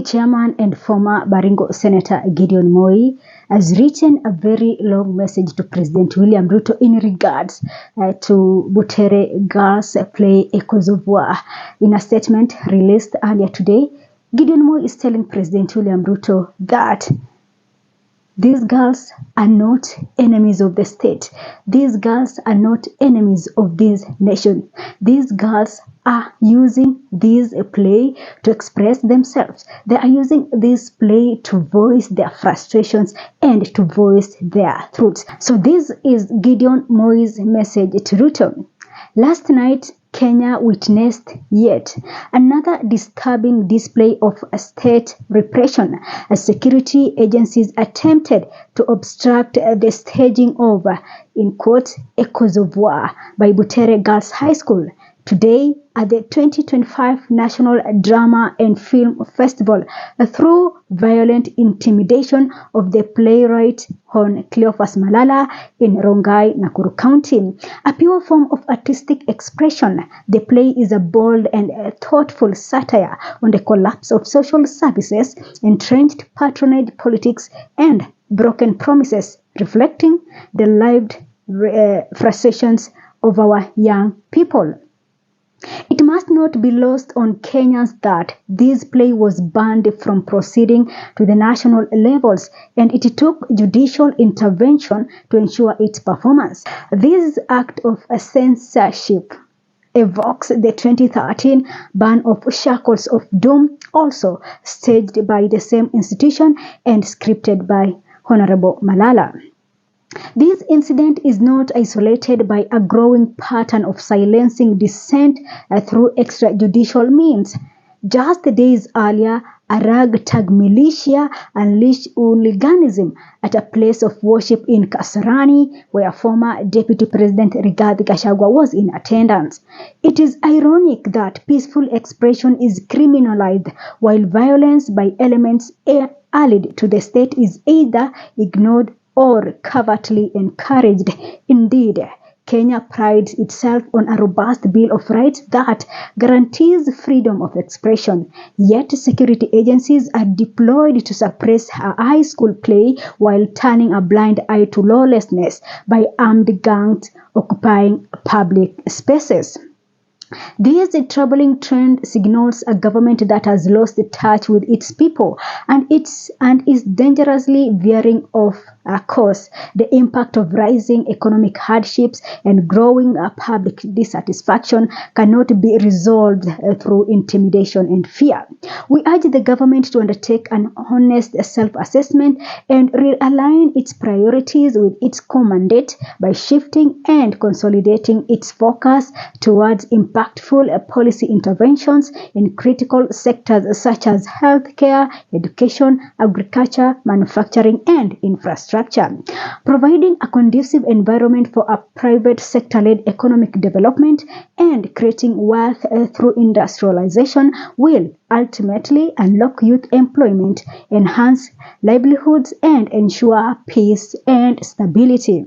Chairman and former Baringo Senator Gideon Moi has written a very long message to President William Ruto in regards to Butere girls play echoes of war. In a statement released earlier today, Gideon Moi is telling President William Ruto that these girls are not enemies of the state. These girls are not enemies of this nation. These girls are using this play to express themselves. They are using this play to voice their frustrations and to voice their truths. So this is Gideon Moi's message to Ruto. Last night, Kenya witnessed yet another disturbing display of state repression as security agencies attempted to obstruct the staging of, in quotes, echoes of war by Butere Girls High School. Today, at the 2025 National Drama and Film Festival, through violent intimidation of the playwright Hon Cleophas Malala in Rongai, Nakuru County. A pure form of artistic expression, the play is a bold and thoughtful satire on the collapse of social services, entrenched patronage politics, and broken promises, reflecting the lived frustrations of our young people. It must not be lost on Kenyans that this play was banned from proceeding to the national levels, and it took judicial intervention to ensure its performance. This act of censorship evokes the 2013 ban of Shackles of Doom, also staged by the same institution and scripted by Honorable Malala. This incident is not isolated by a growing pattern of silencing dissent through extrajudicial means. Just days earlier, a ragtag militia unleashed hooliganism at a place of worship in Kasarani, where former Deputy President Rigathi Gachagua was in attendance. It is ironic that peaceful expression is criminalized, while violence by elements allied to the state is either ignored or covertly encouraged. Indeed, Kenya prides itself on a robust Bill of Rights that guarantees freedom of expression. Yet security agencies are deployed to suppress a high school play while turning a blind eye to lawlessness by armed gangs occupying public spaces. This troubling trend signals a government that has lost touch with its people and is dangerously veering off course. The impact of rising economic hardships and growing public dissatisfaction cannot be resolved through intimidation and fear. We urge the government to undertake an honest self-assessment and realign its priorities with its core mandate by shifting and consolidating its focus towards impactful policy interventions in critical sectors such as healthcare, education, agriculture, manufacturing, and infrastructure. Providing a conducive environment for a private sector-led economic development and creating wealth through industrialization will ultimately unlock youth employment, enhance livelihoods, and ensure peace and stability.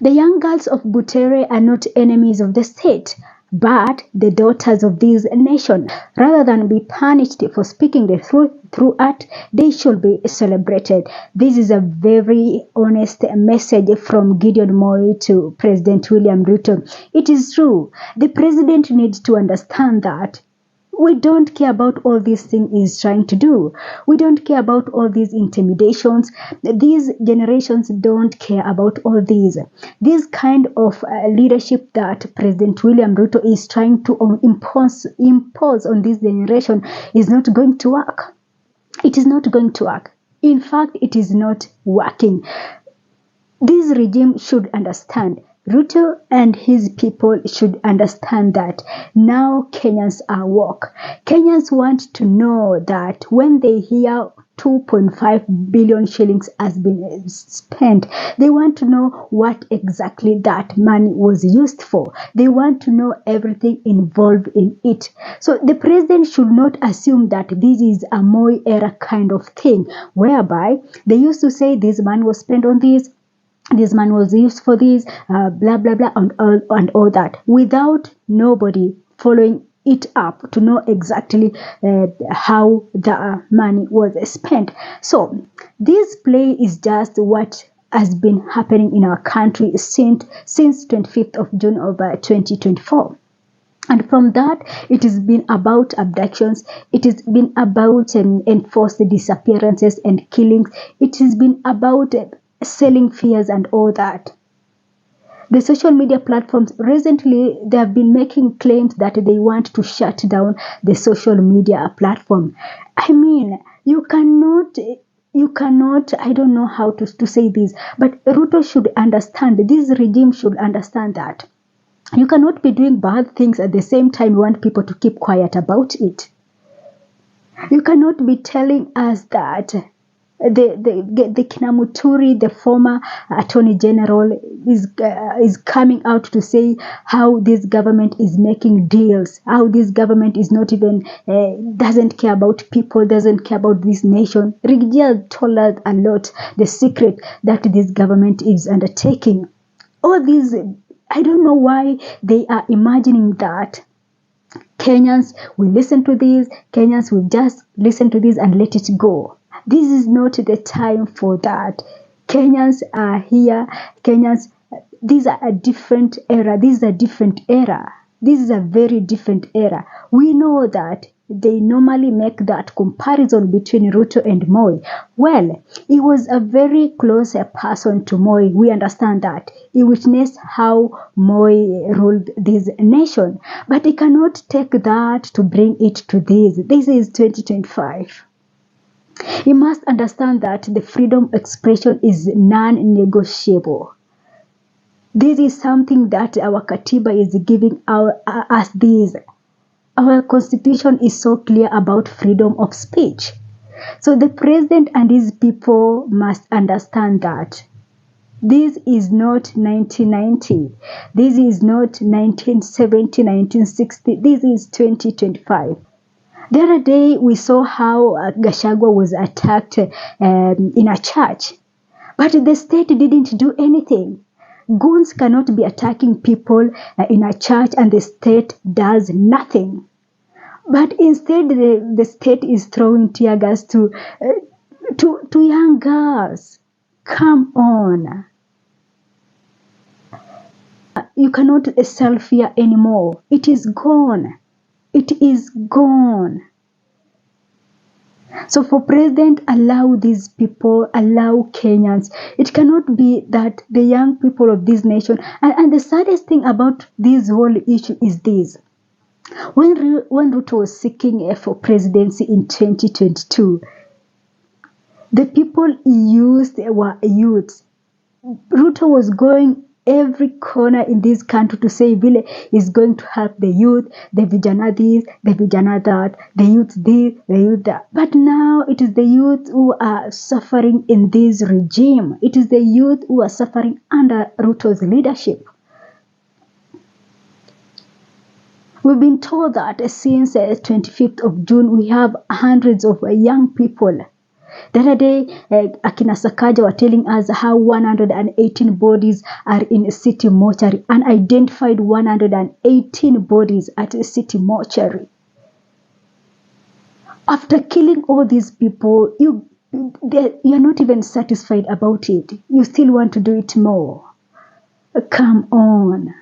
The young girls of Butere are not enemies of the state, but the daughters of this nation. Rather than be punished for speaking the truth through art, they should be celebrated. This is a very honest message from Gideon Moi to President William Ruto. It is true. The president needs to understand that we don't care about all these things he's trying to do. We don't care about all these intimidations. These generations don't care about all these. This kind of leadership that President William Ruto is trying to impose on this generation is not going to work. It is not going to work. In fact, it is not working. This regime should understand. Ruto and his people should understand that now Kenyans are woke. Kenyans want to know that when they hear 2.5 billion shillings has been spent, they want to know what exactly that money was used for. They want to know everything involved in it. So the president should not assume that this is a Moi era kind of thing, whereby they used to say this money was spent on this, this man was used for this, blah, blah, blah, and all that, without nobody following it up to know exactly how the money was spent. So this play is just what has been happening in our country since 25th of June of 2024. And from that, it has been about abductions. It has been about enforced disappearances and killings. It has been about selling fears and all that. The social media platforms recently, they have been making claims that they want to shut down the social media platform. I mean, you cannot, I don't know how to say this, but Ruto should understand, this regime should understand that you cannot be doing bad things at the same time you want people to keep quiet about it. You cannot be telling us that the Kinamuturi, the former Attorney General, is coming out to say how this government is making deals, how this government is not even doesn't care about people, doesn't care about this nation. Rigia told us a lot the secret that this government is undertaking. All these, I don't know why they are imagining that Kenyans will listen to this, Kenyans will just listen to this and let it go. This is not the time for that. Kenyans are here. Kenyans, these are a different era. This is a different era. This is a very different era. We know that they normally make that comparison between Ruto and Moi. Well, he was a very close person to Moi. We understand that. He witnessed how Moi ruled this nation. But he cannot take that to bring it to this. This is 2025. You must understand that the freedom of expression is non-negotiable. This is something that our Katiba is giving us this. Our constitution is so clear about freedom of speech. So the president and his people must understand that. This is not 1990. This is not 1970, 1960. This is 2025. The other day, we saw how Gachagua was attacked in a church. But the state didn't do anything. Goons cannot be attacking people in a church and the state does nothing. But instead, the state is throwing tear gas to young girls. Come on. You cannot sell fear anymore. It is gone. It is gone. So for president, allow these people, allow Kenyans. It cannot be that the young people of this nation, and the saddest thing about this whole issue is this. When Ruto was seeking for presidency in 2022, the people he used were youths. Ruto was going every corner in this country to say Vile is going to help the youth, the vijana this, the vijana that, the youth this, the youth that. But now it is the youth who are suffering in this regime. It is the youth who are suffering under Ruto's leadership. We've been told that since 25th of June, we have hundreds of young people. The other day, Akina Sakaja were telling us how 118 bodies are in a city mortuary, unidentified 118 bodies at a city mortuary. After killing all these people, you're not even satisfied about it. You still want to do it more. Come on.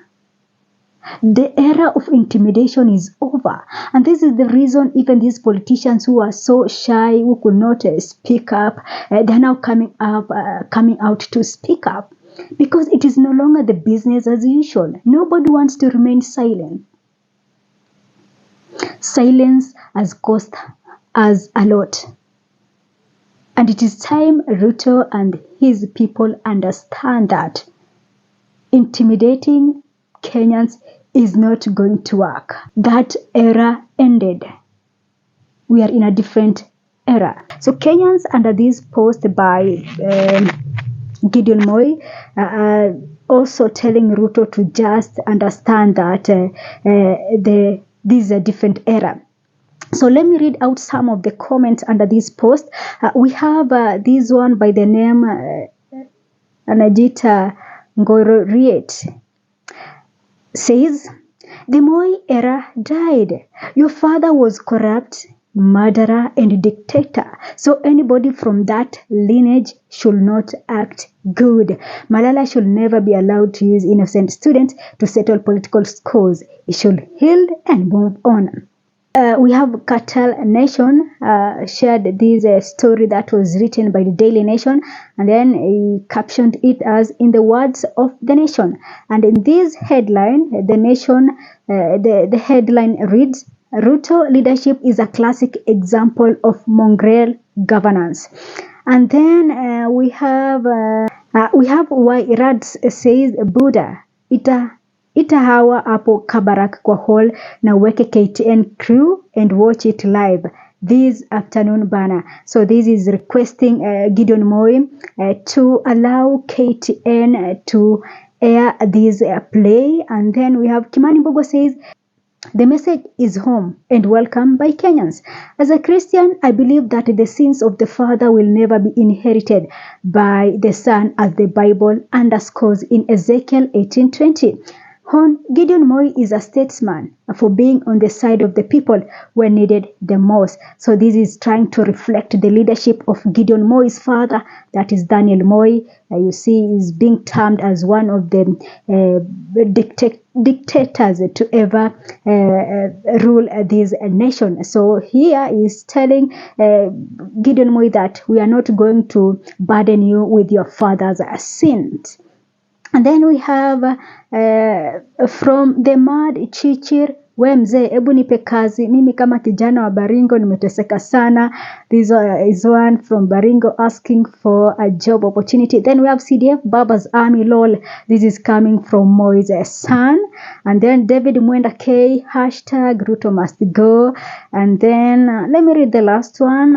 The era of intimidation is over. And this is the reason even these politicians who are so shy, who could not speak up, they're now coming out to speak up. Because it is no longer the business as usual. Nobody wants to remain silent. Silence has cost us a lot. And it is time Ruto and his people understand that intimidating Kenyans is not going to work. That era ended. We are in a different era. So Kenyans, under this post by Gideon Moi, also telling Ruto to just understand that this is a different era. So let me read out some of the comments under this post. We have this one by the name Anajita Ngororiet. Says, The Moi era died. Your father was corrupt, murderer, and dictator. So anybody from that lineage should not act good. Malala should never be allowed to use innocent students to settle political scores. He should heal and move on. We have Cartel Nation shared this story that was written by the Daily Nation, and then he captioned it as "In the words of the nation." And in this headline, the headline reads, "Ruto leadership is a classic example of mongrel governance." And then we have why Rads says Buddha ita hawa hapo Kabarak kwa hall na weke KTN crew and watch it live this afternoon banner. So this is requesting Gideon Moi to allow KTN to air this play. And then we have Kimani Mbogo says, "The message is home and welcome by Kenyans. As a Christian, I believe that the sins of the father will never be inherited by the son, as the Bible underscores in Ezekiel 18:20. Gideon Moi is a statesman for being on the side of the people when needed the most." So this is trying to reflect the leadership of Gideon Moi's father, that is Daniel Moi. You see, is being termed as one of the dictators to ever rule this nation. So here is telling Gideon Moi that we are not going to burden you with your father's sins. And then we have from the mad Chichir, "We mzee, hebu nipe kazi, mimi kama kijana wa Baringo nimeteseka sana." This is one from Baringo asking for a job opportunity. Then we have CDF, Baba's Army, lol. This is coming from Moi's son. And then David Mwenda K, hashtag Ruto must go. And then let me read the last one.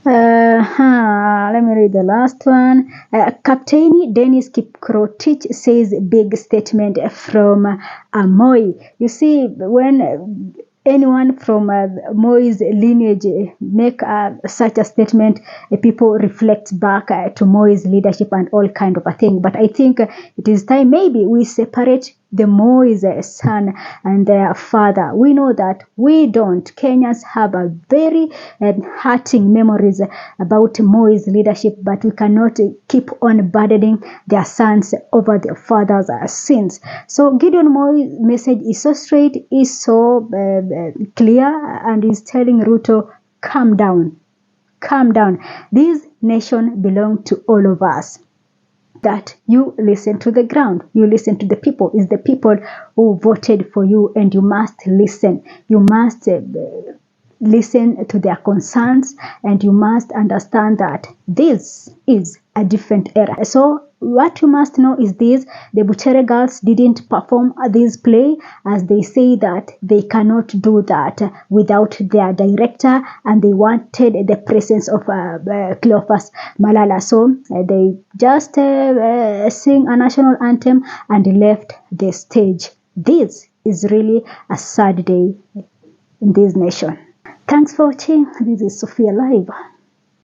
Let me read the last one. Captain Dennis Kiprotich says big statement from Moi. You see, when anyone from Moi's lineage make such a statement, people reflect back to Moi's leadership and all kind of a thing. But I think it is time maybe we separate the Moi's son and their father. We know that Kenyans have a very hurting memories about Moi's leadership, but we cannot keep on burdening their sons over their father's sins. So Gideon Moi's message is so straight, is so clear, and is telling Ruto, calm down. This nation belongs to all of us. That you listen to the ground, you listen to the people. It's the people who voted for you, and you must listen. You must listen to their concerns, and you must understand that this is a different era. So what you must know is this: the Butere girls didn't perform this play, as they say that they cannot do that without their director, and they wanted the presence of Cleophas Malala. So they just sing a national anthem and left the stage. This is really a sad day in this nation. Thanks for watching. This is Sophia Live.